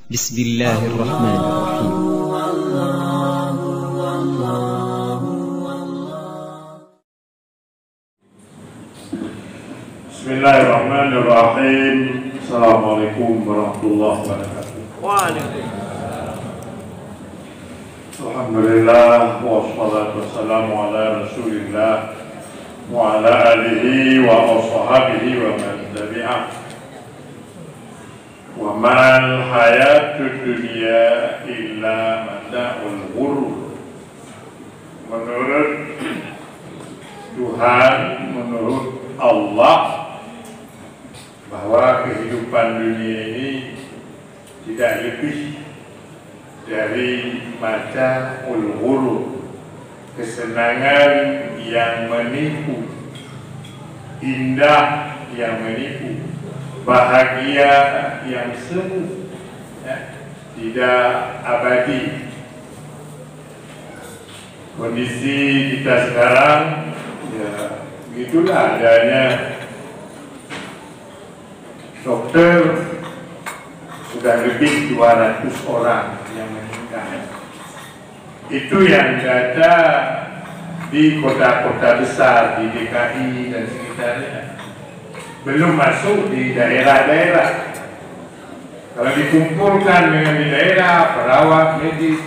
بسم الله الرحمن الرحيم. بسم الله الرحمن الرحيم. السلام عليكم ورحمة الله وبركاته. الحمد لله والصلاة والسلام على رسول الله وعلى آله وأصحابه ومن تبعه. وما الحياة الدنيا إلا متاع الغرور. Menurut Tuhan, menurut Allah, bahwa kehidupan dunia ini tidak lebih dari mata'ul ghurur, kesenangan yang menipu, indah yang menipu, bahagia yang semu, tidak abadi. Kondisi kita sekarang, ya begitulah adanya. Dokter sudah lebih 200 orang yang meninggal. Itu yang data di kota-kota besar di DKI dan sekitarnya. Belum masuk di daerah-daerah. Kalau dikumpulkan dengan di daerah, perawat medis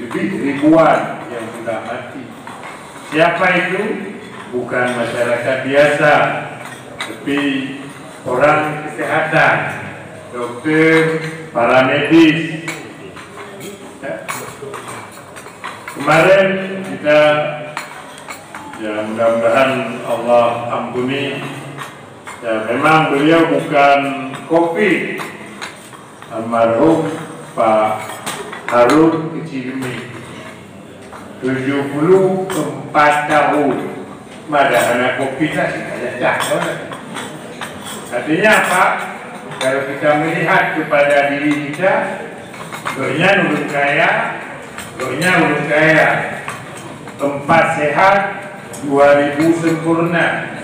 lebih ribuan yang sudah mati. Siapa itu? Bukan masyarakat biasa, tapi orang kesehatan, dokter, para medis. Kemarin kita, ya mudah-mudahan Allah ampuni, ya memang beliau bukan COVID, almarhum Pak Harun Kecilmi, 74 tahun. Ada anak COVID lah sih, ada. Artinya apa? Kalau kita melihat kepada diri kita, doanya ulun kaya, tempat sehat, 2000 sempurna.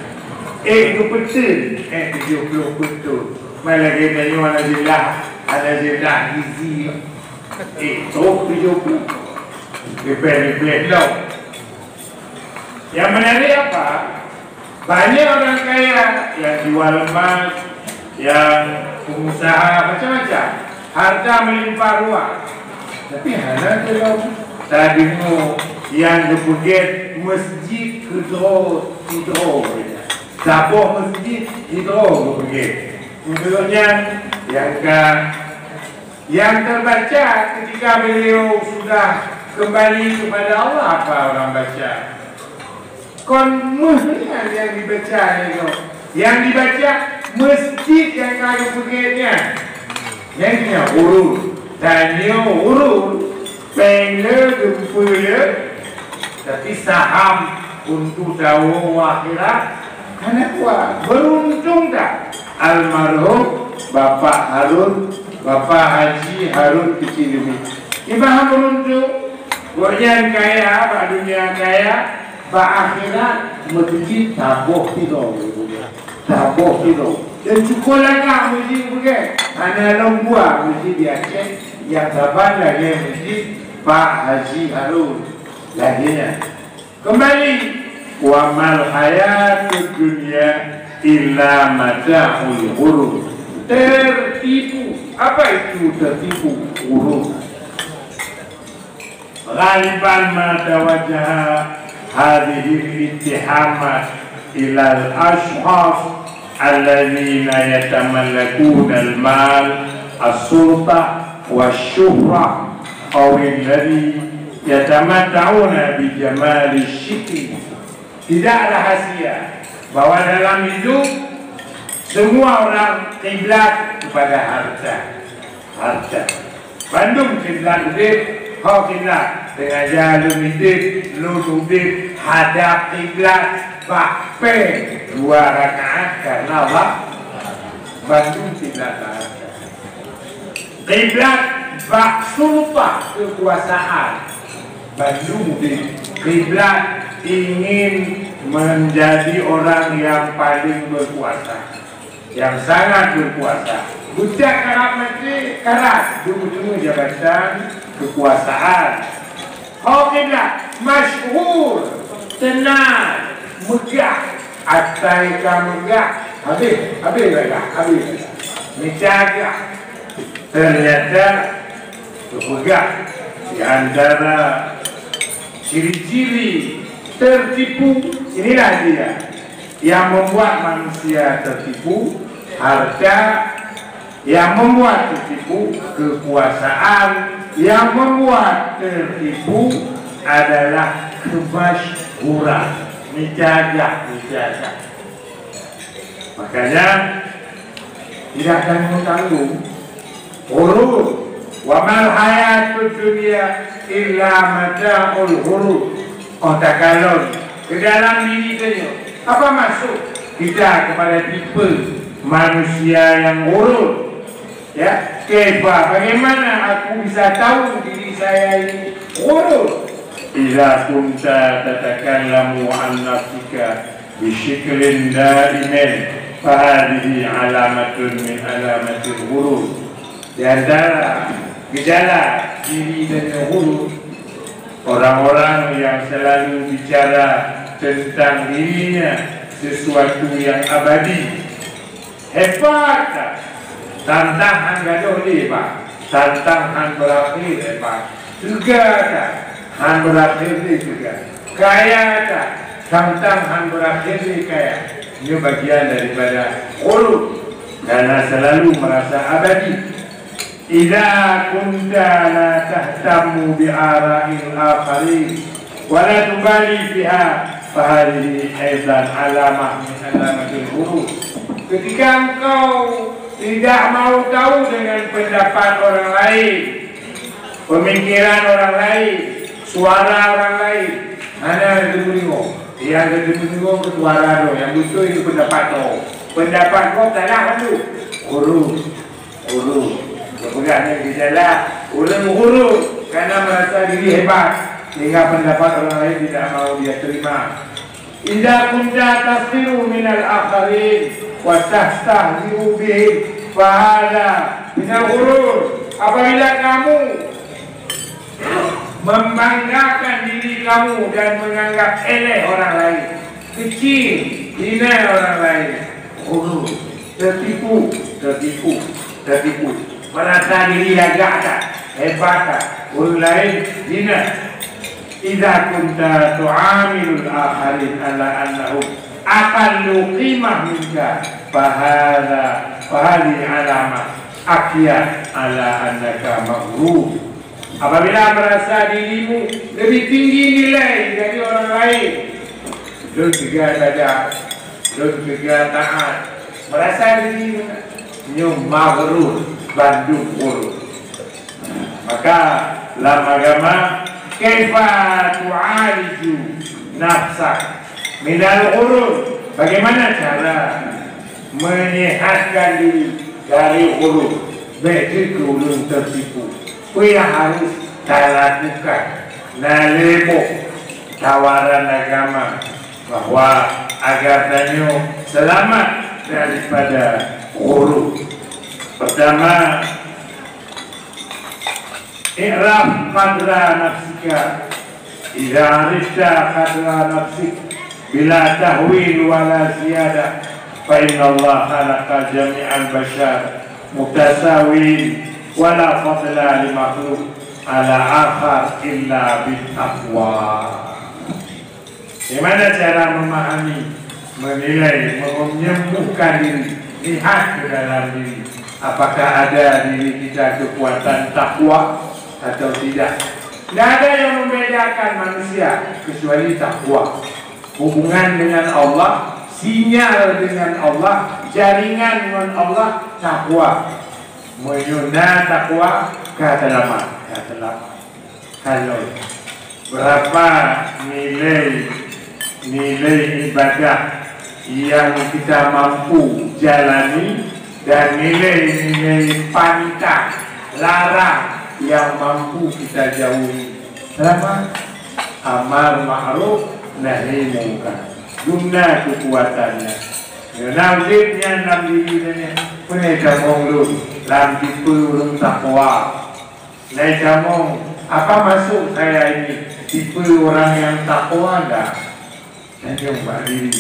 Itu betul, 70 betul. Malah kita ni ada zillah gizi. Itu 70. Lebih low. Yang menarik apa? Banyak orang kaya yang jual emas, yang pengusaha macam-macam, harta melimpah ruah. Tapi hanya kalau tadi yang dibuat masjid hidro, dapur masjid hidro dibuat. Menurutnya yang terbaca ketika beliau sudah kembali kepada Allah, apa orang baca? Konmuhnya yang dibaca itu, yang dibaca masjid yang kali bukitnya, yang punya urut, tanya urut, pengen gempur, tapi saham untuk tahu akhirat, karena kuat beruntung tak? Almarhum Bapak Harun, Bapak Haji Harun Kecilmi, ibarat beruntung, buatnya kaya, Pak dunia kaya. Pak akhirat masjid tabuh tidur, dan cukup lagi masjid bukan hanya lombuah masjid biasa yang kapan lagi masjid Pak Haji Harun laginya. Kembali, wa mal hayatud dunya illa mata'ul ghurur. Tertipu. Apa itu tertipu? Ghurur. Ghaliban ma tawajjaha هذه الاتهامات إلى الأشخاص الذين يتملكون المال، السلطة والشهرة، أو الذي يتمتعون بجمال الشكل. Tidak rahasia bahwa dalam hidup semua orang kiblat kepada harta. Bandung kiblat udip, kau kiblat dengan jalan hidup, lu udip hadap kiblat, bakpe 2 rakaat karena apa? Bandung kiblat harta. Kiblat bak sultah, kekuasaan. Bandung udip kiblat ingin menjadi orang yang paling berkuasa, yang sangat berkuasa. Budak keramat ni keras, tunggu jabatan kekuasaan. Oh tidak, masyhur, tenang, megah, ataika megah, habis menjaga. Ternyata megah di antara ciri-ciri tertipu. Inilah dia yang membuat manusia tertipu, harta yang membuat tertipu, kekuasaan yang membuat tertipu adalah kemasyhuran, menjaga. Makanya tidak akan tanggung huruf. Wa mal hayatud dunya illa mata'ul huruf. Otakalon ke dalam diri kita. Apa maksud kita kepada tipe manusia yang huruf? Ya, bagaimana aku bisa tahu diri saya ini huruf? Idza kunta tatakallamu an nafsika bi syiklin daimin fa hadhihi alamatun min alamatil huruf. Di antara gejala diri dan huruf, orang-orang yang selalu bicara tentang dirinya sesuatu yang abadi. Hebat, tantangan gaduh lebar, tantangan berakhir hebat. Juga tak, han berakhir juga. Kaya tak, tantangan berakhir kaya. Ini bagian daripada huruf, karena selalu merasa abadi. Idza kunta la tahtamu bi ara'il akharin wa la tubali fiha fa hadhihi aidan alamah min alamatil huruf. Ketika engkau tidak mau tahu dengan pendapat orang lain, pemikiran orang lain, suara orang lain, mana ada dengung, yang ada dengung ke suara tu, yang betul itu pendapat tu. Pendapat kau tak nak tu, huruf. Kemudiannya gejala orang huruf karena merasa diri hebat sehingga pendapat orang lain tidak mau dia terima. Idza kunta tasfiru minal akharin wa tastahzi'u bihim fa hadha minal huruf. Apabila kamu membanggakan diri kamu dan menganggap eleh orang lain, kecil, hina orang lain, huruf, tertipu. Merasa diri agak tak, hebat tak, orang lain hina. Idza kunta tu'amilul akharin ala annahum aqallu qimah minka fahadhi alamah akyat ala annaka maghrur. Apabila merasa dirimu lebih tinggi nilai dari orang lain, dan juga sadar, dan juga taat, merasa dirimu maghrur, bandung huruf. Maka dalam agama, kaifa tu'aliju nafsak minal huruf, bagaimana cara menyehatkan diri dari huruf, baik ulun tertipu. Yang harus kita lakukan, nalebo tawaran agama bahwa agar tanyo selamat daripada huruf. Pertama, i'raf qadra nafsika. Idza arifta qadra nafsik bila tahwil wala ziyadah fa inna Allah khalaqa jami'al bashar mutasawin wala fadla li makhluk ala akhar illa bittaqwa. Bagaimana cara memahami, menilai, menyembuhkan diri, lihat ke dalam diri, apakah ada diri kita kekuatan takwa atau tidak. Tidak ada yang membedakan manusia kecuali takwa. Hubungan dengan Allah, sinyal dengan Allah, jaringan dengan Allah, takwa. Menyuna takwa kata lama. Kalau berapa nilai ibadah yang kita mampu jalani dan nilai pantang larang yang mampu kita jauhi. Selama amar ma'ruf nahi munkar, guna kekuatannya. Nauditnya nabi dirinya punya jamong lu dalam tipu urung takwa. Lai jamong apa masuk saya ini tipu orang yang takwa dah? Dan yang berdiri,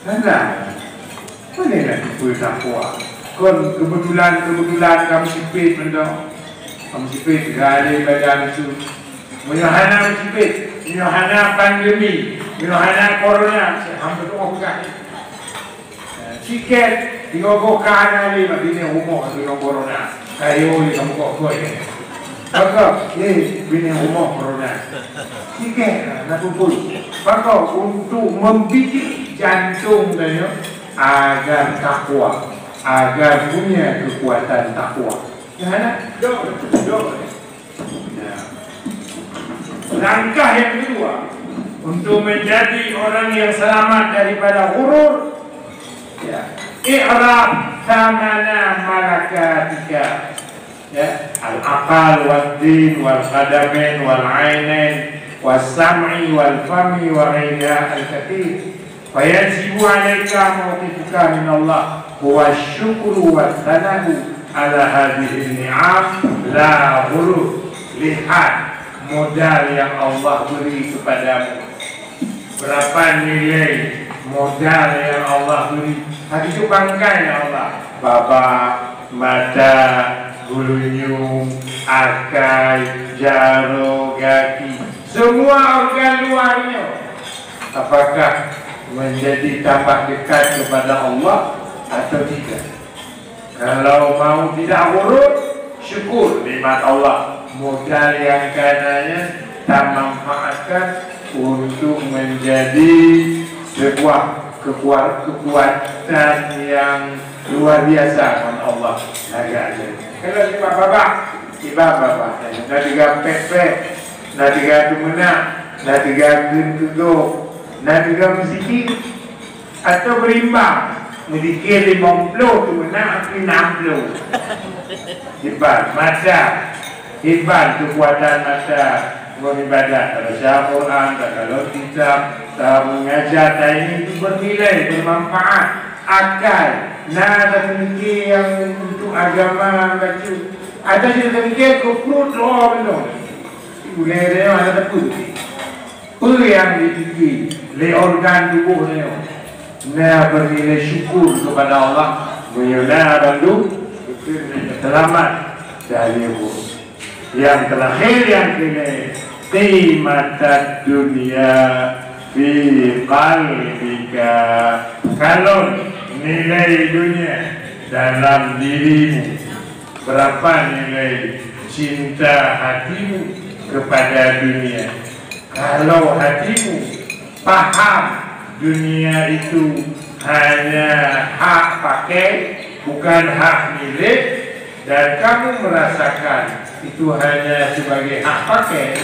ada. Mana nak tipu takwa? Kon kebetulan kamu sipit benda, kamu sipit gale badan itu. Menyahana sipit, menyahana pandemi, menyahana corona, hampir tu aku kan. Sikit diogokan ni bini umur dengan corona. Kayu ni kamu kok ni. Maka bini umur corona. Sikit nak kumpul. Maka untuk membidik jantung dia agar takwa, agar punya kekuatan takwa. Jangan dok. Langkah yang kedua untuk menjadi orang yang selamat daripada ghurur, ya, i'raf thamana malakatika, ya, al-aqal wad-din wal-qadamin wal-ainain was-sam'i wal-fami wa ghayriha al-kathir. Fayajibu 'alaika mawqifuka min Allah huwa asy-syukru wa-thana'u ala hadhihi an-ni'am la ghurur. Lihat modal yang Allah beri kepadamu. Berapa nilai modal yang Allah beri? Hati itu bangkai ya Allah. Baba, mata, gulunyung, akai, jaro, kaki, semua organ luarnya. Apakah menjadi tambah dekat kepada Allah atau tidak? Kalau mau tidak urut, syukur nikmat Allah. Modal yang kanannya tak manfaatkan untuk menjadi sebuah kekuatan yang luar biasa dengan Allah. Kalau tiba bapa, nak tiga pepek, nak tiga tumena, nak tiga gendut, nak tiga musiki, atau berimbang, medikir 50 tumena, 60. Hebat, mata. Hebat kekuatan mata beribadat. Kalau saya Quran, kalau kitab, mengajar ini itu bernilai, bermanfaat, akal. Nah, ada mikir yang untuk agama baca. Ada juga mikir kufur doa benar. Boleh dia ada apa? Apa yang dipikir le organ tubuh dia. Nah, bernilai syukur kepada Allah. Menyudah bantu selamat dari buruk. Yang terakhir yang kini qimatat dunia fi qalbika. Kalau nilai dunia dalam dirimu, berapa nilai cinta hatimu kepada dunia? Kalau hatimu paham dunia itu hanya hak pakai, bukan hak milik, dan kamu merasakan itu hanya sebagai hak pakai,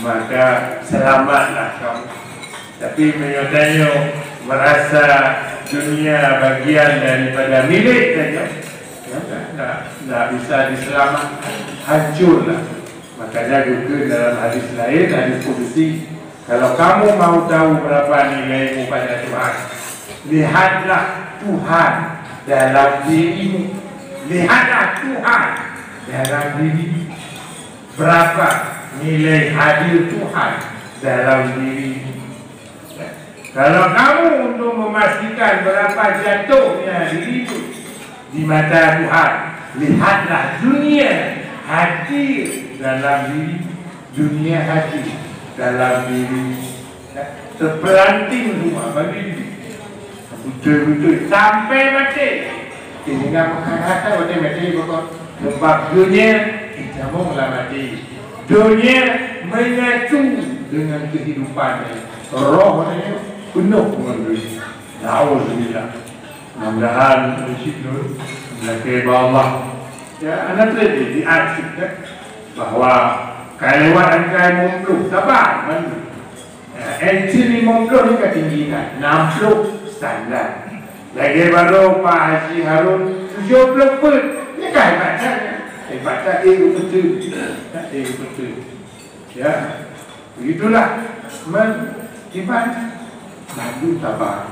maka selamatlah kamu. Tapi menyodanya merasa dunia bagian daripada milik saja, tidak bisa diselamatkan, hancurlah. Makanya juga dalam hadis lain, hadis qudsi, kalau kamu mau tahu berapa nilaimu pada Tuhan, lihatlah Tuhan dalam dirimu. Lihatlah Tuhan dalam diri. Berapa nilai hadir Tuhan dalam diri. Kalau kamu untuk memastikan berapa jatuhnya diri itu di mata Tuhan, lihatlah dunia hadir dalam diri. Dunia hadir dalam diri. Terpelanting semua bagi diri. Betul-betul sampai mati. Sehingga kata mati pokok sebab dunia jamonglah mati. Dunia menyatu dengan kehidupannya. Rohnya penuh dengan dunia. Alhamdulillah. Mudah-mudahan bersyukur kepada Allah. Ya, anak tadi diarsipkan bahawa kelewatan mungkul sabar mana. Entry mungkul ni ketinggian 60 standar. Lagi baru Pak Haji Harun 70 pun. Ini kan hebatnya. Hebatnya betul. Betul. Ya. Begitulah. Hebat. Bantu sabar.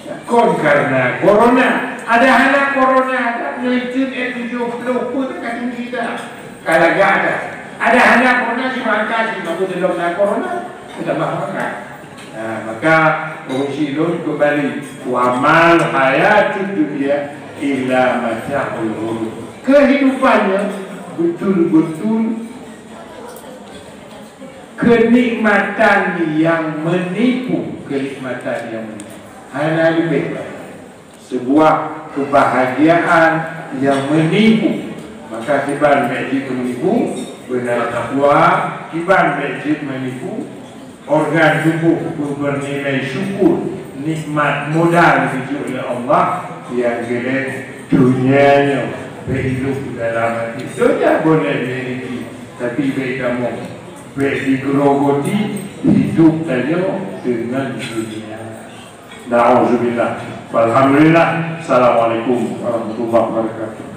Ya. Kon karena corona Ada anak corona ada melecet 70 pun tak tinggi dah. Kalau gak ada. Ada anak corona si makan si kamu dalam nak corona sudah makan. Maka Rasulullah kembali wa mal hayatud dunya illa mata'ul ghurur. Kehidupannya betul-betul kenikmatan yang menipu, kenikmatan yang menipu. Hanya lebih sebuah kebahagiaan yang menipu. Maka kiban majid menipu, benar takwa, kiban majid menipu, organ tubuh bernilai syukur, nikmat modal ditunjuk oleh Allah yang gelap dunianya berhidup dalam hati. Dunia boleh memiliki, tapi baik kamu baik digerogoti hidup saja dengan dunia. Na'udzubillah. Alhamdulillah. Assalamualaikum warahmatullahi wabarakatuh.